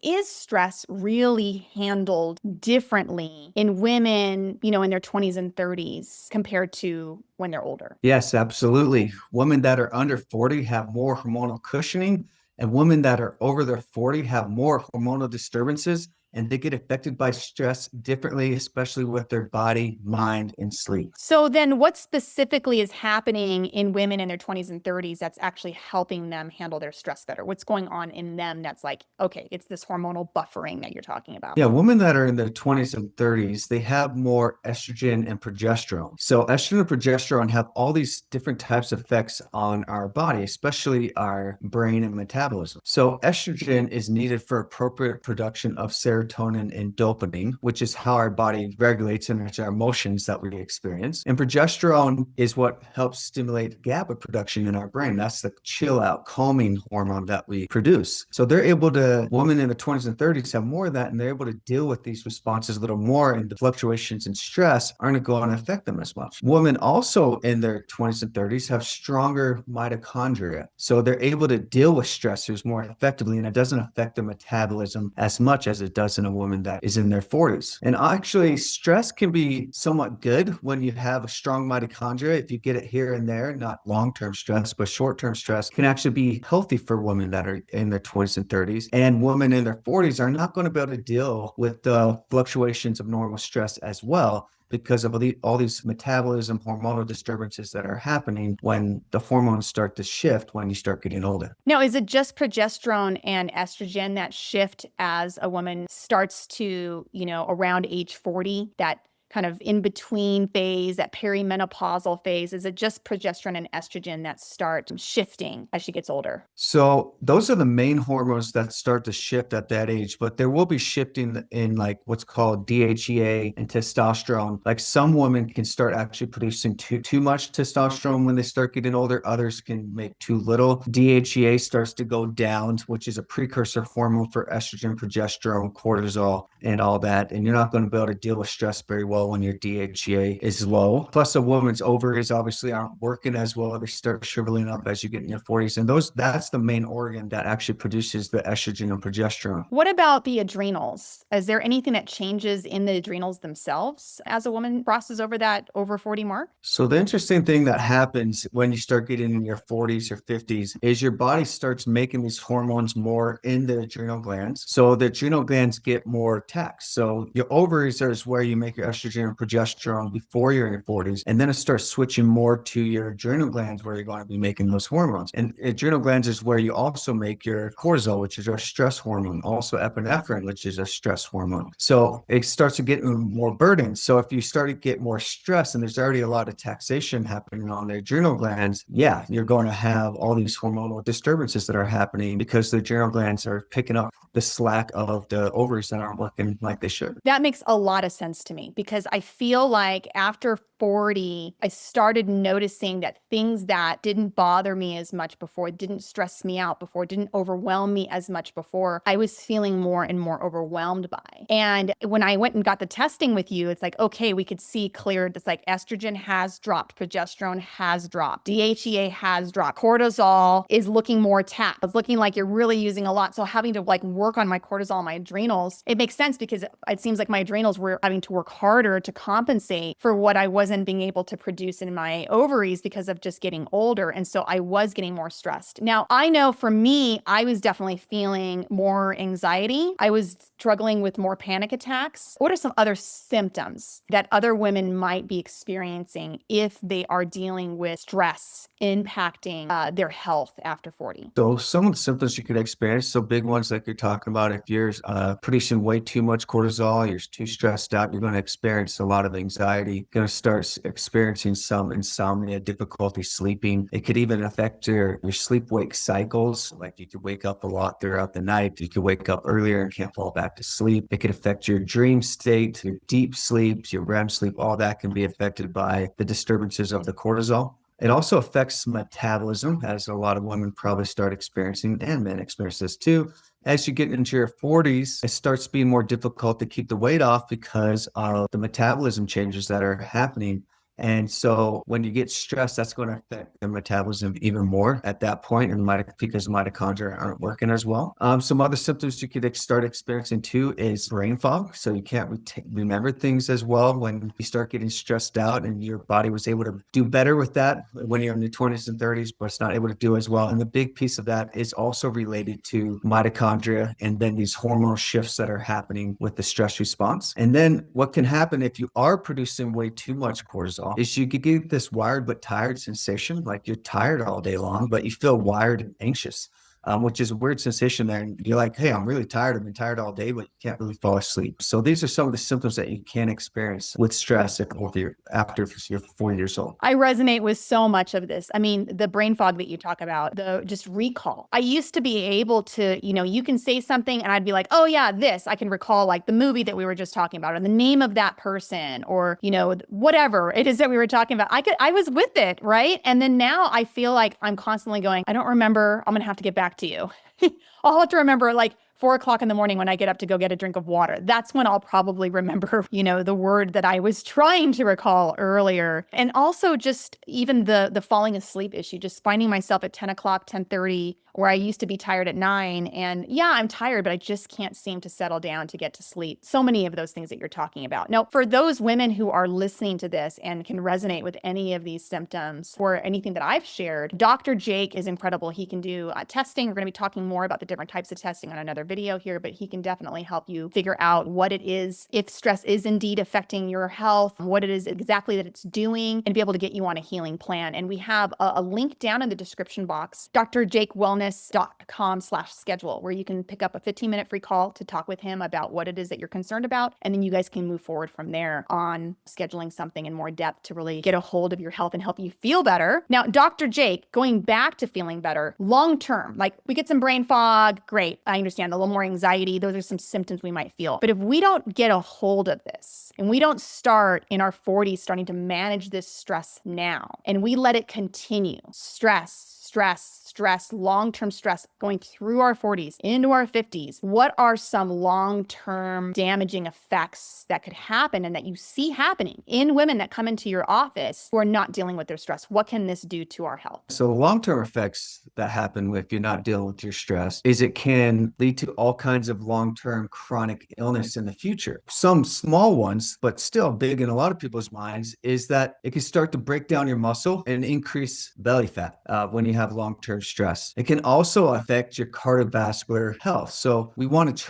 Is stress really handled differently in women, in their 20s and 30s compared to when they're older? Yes, absolutely. Women that are under 40 have more hormonal cushioning, and women that are over their 40 have more hormonal disturbances, and they get affected by stress differently, especially with their body, mind, and sleep. So then what specifically is happening in women in their 20s and 30s that's actually helping them handle their stress better? What's going on in them that's like, okay, it's this hormonal buffering that you're talking about? Yeah, women that are in their 20s and 30s, they have more estrogen and progesterone. So estrogen and progesterone have all these different types of effects on our body, especially our brain and metabolism. So estrogen is needed for appropriate production of serotonin and dopamine, which is how our body regulates and our emotions that we experience. And progesterone is what helps stimulate GABA production in our brain. That's the chill out, calming hormone that we produce. So they're able to, women in the 20s and 30s have more of that, and they're able to deal with these responses a little more, and the fluctuations in stress aren't going to affect them as much. Women also in their 20s and 30s have stronger mitochondria. So they're able to deal with stressors more effectively, and it doesn't affect their metabolism as much as it does in a woman that is in their 40s. And actually, stress can be somewhat good when you have a strong mitochondria. If you get it here and there, not long-term stress, but short-term stress can actually be healthy for women that are in their 20s and 30s. And women in their 40s are not going to be able to deal with the fluctuations of normal stress as well, because of all these metabolism hormonal disturbances that are happening when the hormones start to shift when you start getting older. Now, is it just progesterone and estrogen that shift as a woman starts to, around age 40, that kind of in between phase, that perimenopausal phase? Is it just progesterone and estrogen that start shifting as she gets older? So those are the main hormones that start to shift at that age, but there will be shifting in like what's called DHEA and testosterone. Like some women can start actually producing too much testosterone when they start getting older. Others can make too little. DHEA starts to go down, which is a precursor hormone for estrogen, progesterone, cortisol, and all that. And you're not going to be able to deal with stress very well when your DHEA is low. Plus, a woman's ovaries obviously aren't working as well. They start shriveling up as you get in your 40s. And that's the main organ that actually produces the estrogen and progesterone. What about the adrenals? Is there anything that changes in the adrenals themselves as a woman crosses over that over 40 mark? So the interesting thing that happens when you start getting in your 40s or 50s is your body starts making these hormones more in the adrenal glands. So the adrenal glands get more taxed. So your ovaries is where you make your estrogen and progesterone before you're in your 40s. And then it starts switching more to your adrenal glands where you're going to be making those hormones. And adrenal glands is where you also make your cortisol, which is our stress hormone, also epinephrine, which is a stress hormone. So it starts to get more burden. So if you start to get more stress and there's already a lot of taxation happening on the adrenal glands, yeah, you're going to have all these hormonal disturbances that are happening because the adrenal glands are picking up the slack of the ovaries that aren't working like they should. That makes a lot of sense to me because I feel like after 40, I started noticing that things that didn't bother me as much before, didn't stress me out before, didn't overwhelm me as much before, I was feeling more and more overwhelmed by. And when I went and got the testing with you, it's like, okay, we could see clear. It's like estrogen has dropped, progesterone has dropped, DHEA has dropped, cortisol is looking more tapped. It's looking like you're really using a lot. So having to like work on my cortisol, my adrenals, it makes sense because it seems like my adrenals were having to work harder to compensate for what I wasn't being able to produce in my ovaries because of just getting older. And so I was getting more stressed. Now, I know for me, I was definitely feeling more anxiety. I was struggling with more panic attacks. What are some other symptoms that other women might be experiencing if they are dealing with stress impacting their health after 40? So some of the symptoms you could experience, so big ones like you're talking about, if you're producing way too much cortisol, you're too stressed out, you're going to experience a lot of anxiety, you're going to start experiencing some insomnia, difficulty sleeping. It could even affect your sleep-wake cycles. Like you could wake up a lot throughout the night. You could wake up earlier and can't fall back to sleep. It could affect your dream state, your deep sleep, your REM sleep. All that can be affected by the disturbances of the cortisol. It also affects metabolism, as a lot of women probably start experiencing, and men experience this too. As you get into your 40s, it starts being more difficult to keep the weight off because of the metabolism changes that are happening And so when you get stressed, that's going to affect the metabolism even more at that point, and because mitochondria aren't working as well. Some other symptoms you could start experiencing too is brain fog. So you can't remember things as well when you start getting stressed out, and your body was able to do better with that when you're in your 20s and 30s, but it's not able to do as well. And the big piece of that is also related to mitochondria and then these hormonal shifts that are happening with the stress response. And then what can happen if you are producing way too much cortisol is you could get this wired but tired sensation, like you're tired all day long, but you feel wired and anxious. Which is a weird sensation there. And you're like, hey, I'm really tired. I've been tired all day, but you can't really fall asleep. So these are some of the symptoms that you can experience with stress after you're 40 years old. I resonate with so much of this. I mean, the brain fog that you talk about, the just recall. I used to be able to, you can say something and I'd be like, oh yeah, this. I can recall like the movie that we were just talking about or the name of that person or, whatever it is that we were talking about. I was with it, right? And then now I feel like I'm constantly going, I don't remember. I'm going to have to get back to you. I'll have to remember like 4 o'clock in the morning when I get up to go get a drink of water. That's when I'll probably remember, the word that I was trying to recall earlier. And also just even the falling asleep issue, just finding myself at 10 o'clock, 10:30, where I used to be tired at 9. And yeah, I'm tired, but I just can't seem to settle down to get to sleep. So many of those things that you're talking about. Now, for those women who are listening to this and can resonate with any of these symptoms or anything that I've shared, Dr. Jake is incredible. He can do testing. We're going to be talking more about the different types of testing on another video here, but he can definitely help you figure out what it is, if stress is indeed affecting your health, what it is exactly that it's doing, and be able to get you on a healing plan. And we have a link down in the description box, drjakewellness.com/schedule, where you can pick up a 15-minute free call to talk with him about what it is that you're concerned about. And then you guys can move forward from there on scheduling something in more depth to really get a hold of your health and help you feel better. Now, Dr. Jake, going back to feeling better long term, like we get some brain fog, great. I understand a little more anxiety. Those are some symptoms we might feel. But if we don't get a hold of this and we don't start in our 40s starting to manage this stress now, and we let it continue, long-term stress going through our 40s into our 50s, what are some long-term damaging effects that could happen and that you see happening in women that come into your office who are not dealing with their stress? What can this do to our health? So long-term effects that happen if you're not dealing with your stress is it can lead to all kinds of long-term chronic illness in the future. Some small ones, but still big in a lot of people's minds, is that it can start to break down your muscle and increase belly fat when you have long-term stress. It can also affect your cardiovascular health. So we want to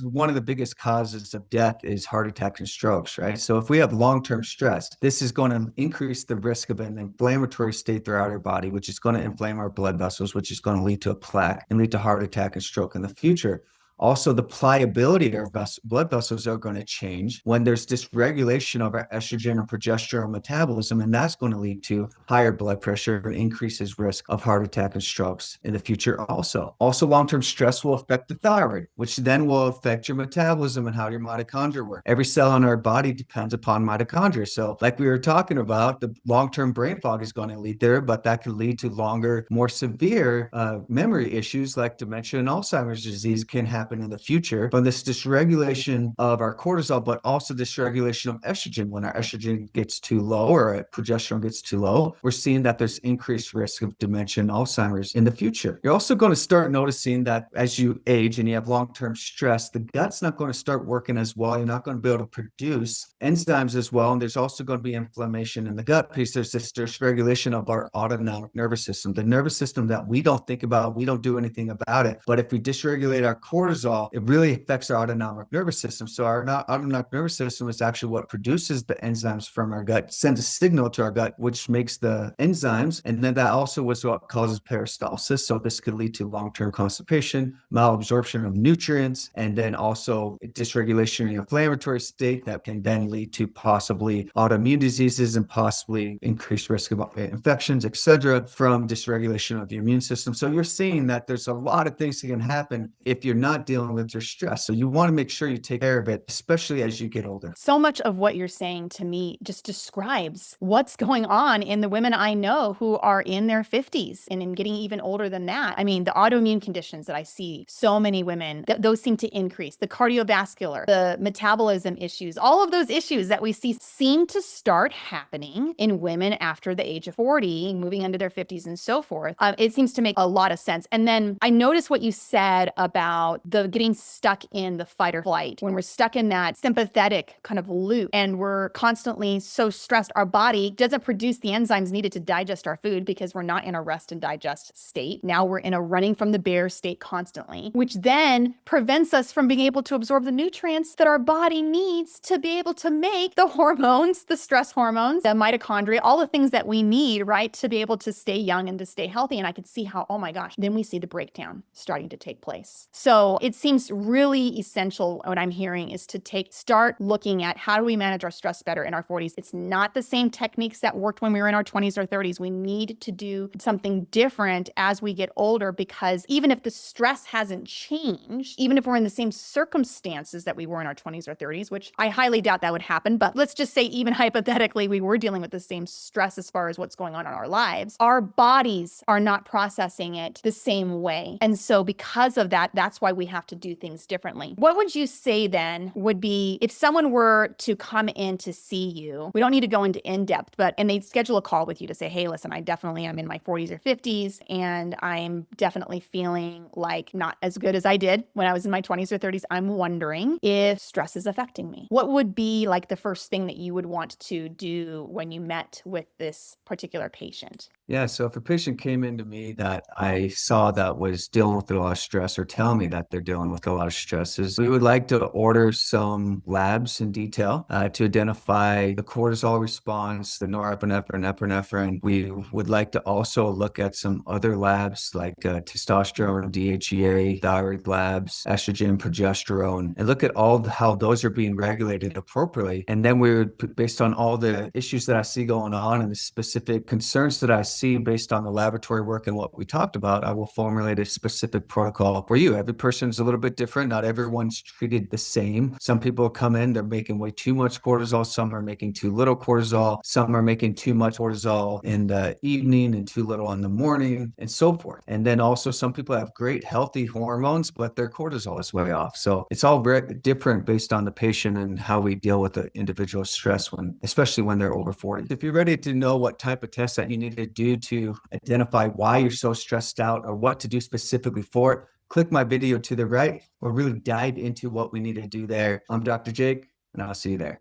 one of the biggest causes of death is heart attack and strokes, right? So if we have long-term stress, this is going to increase the risk of an inflammatory state throughout our body, which is going to inflame our blood vessels, which is going to lead to a plaque and lead to heart attack and stroke in the future. Also, the pliability of our blood vessels are going to change when there's dysregulation of our estrogen and progesterone metabolism, and that's going to lead to higher blood pressure and increases risk of heart attack and strokes in the future also. Also, long-term stress will affect the thyroid, which then will affect your metabolism and how your mitochondria work. Every cell in our body depends upon mitochondria. So like we were talking about, the long-term brain fog is going to lead there, but that could lead to longer, more severe memory issues like dementia and Alzheimer's disease can happen in the future from this dysregulation of our cortisol, but also dysregulation of estrogen. When our estrogen gets too low or our progesterone gets too low, we're seeing that there's increased risk of dementia and Alzheimer's in the future. You're also going to start noticing that as you age and you have long-term stress, the gut's not going to start working as well. You're not going to be able to produce enzymes as well. And there's also going to be inflammation in the gut because there's this dysregulation of our autonomic nervous system, the nervous system that we don't think about, we don't do anything about it. But if we dysregulate our cortisol, it really affects our autonomic nervous system. So our autonomic nervous system is actually what produces the enzymes from our gut, sends a signal to our gut, which makes the enzymes. And then that also was what causes peristalsis. So this could lead to long-term constipation, malabsorption of nutrients, and then also dysregulation in the inflammatory state that can then lead to possibly autoimmune diseases and possibly increased risk of infections, etc., from dysregulation of the immune system. So you're seeing that there's a lot of things that can happen if you're not dealing with your stress. So you want to make sure you take care of it, especially as you get older. So much of what you're saying to me just describes what's going on in the women I know who are in their 50s and in getting even older than that. I mean, the autoimmune conditions that I see, so many women, those seem to increase. The cardiovascular, the metabolism issues, all of those issues that we see seem to start happening in women after the age of 40, moving into their 50s and so forth. It seems to make a lot of sense. And then I noticed what you said about the getting stuck in the fight or flight. When we're stuck in that sympathetic kind of loop and we're constantly so stressed, our body doesn't produce the enzymes needed to digest our food because we're not in a rest and digest state. Now we're in a running from the bear state constantly, which then prevents us from being able to absorb the nutrients that our body needs to be able to make the hormones, the stress hormones, the mitochondria, all the things that we need, right, to be able to stay young and to stay healthy. And I could see how, oh my gosh, then we see the breakdown starting to take place. So it seems really essential. What I'm hearing is to start looking at how do we manage our stress better in our 40s. It's not the same techniques that worked when we were in our 20s or 30s. We need to do something different as we get older, because even if the stress hasn't changed, even if we're in the same circumstances that we were in our 20s or 30s, which I highly doubt that would happen, but let's just say even hypothetically we were dealing with the same stress as far as what's going on in our lives, our bodies are not processing it the same way. And so because of that, that's why we have to do things differently. What would you say then would be if someone were to come in to see you? We don't need to go into in-depth, and they'd schedule a call with you to say, hey, listen, I definitely am in my 40s or 50s, and I'm definitely feeling like not as good as I did when I was in my 20s or 30s. I'm wondering if stress is affecting me. What would be like the first thing that you would want to do when you met with this particular patient? Yeah, so if a patient came into me that I saw that was dealing with a lot of stress or tell me that they're dealing with a lot of stresses, we would like to order some labs in detail to identify the cortisol response, the norepinephrine, epinephrine. We would like to also look at some other labs like testosterone, DHEA, thyroid labs, estrogen, progesterone, and look at how those are being regulated appropriately. And then we would, based on all the issues that I see going on and the specific concerns that I see based on the laboratory work and what we talked about, I will formulate a specific protocol for you. Every person's a little bit different. Not everyone's treated the same. Some people come in, they're making way too much cortisol. Some are making too little cortisol. Some are making too much cortisol in the evening and too little in the morning and so forth. And then also some people have great healthy hormones, but their cortisol is way off. So it's all very different based on the patient and how we deal with the individual stress especially when they're over 40. If you're ready to know what type of tests that you need to do to identify why you're so stressed out or what to do specifically for it, click my video to the right. We'll really dive into what we need to do there. I'm Dr. Jake, and I'll see you there.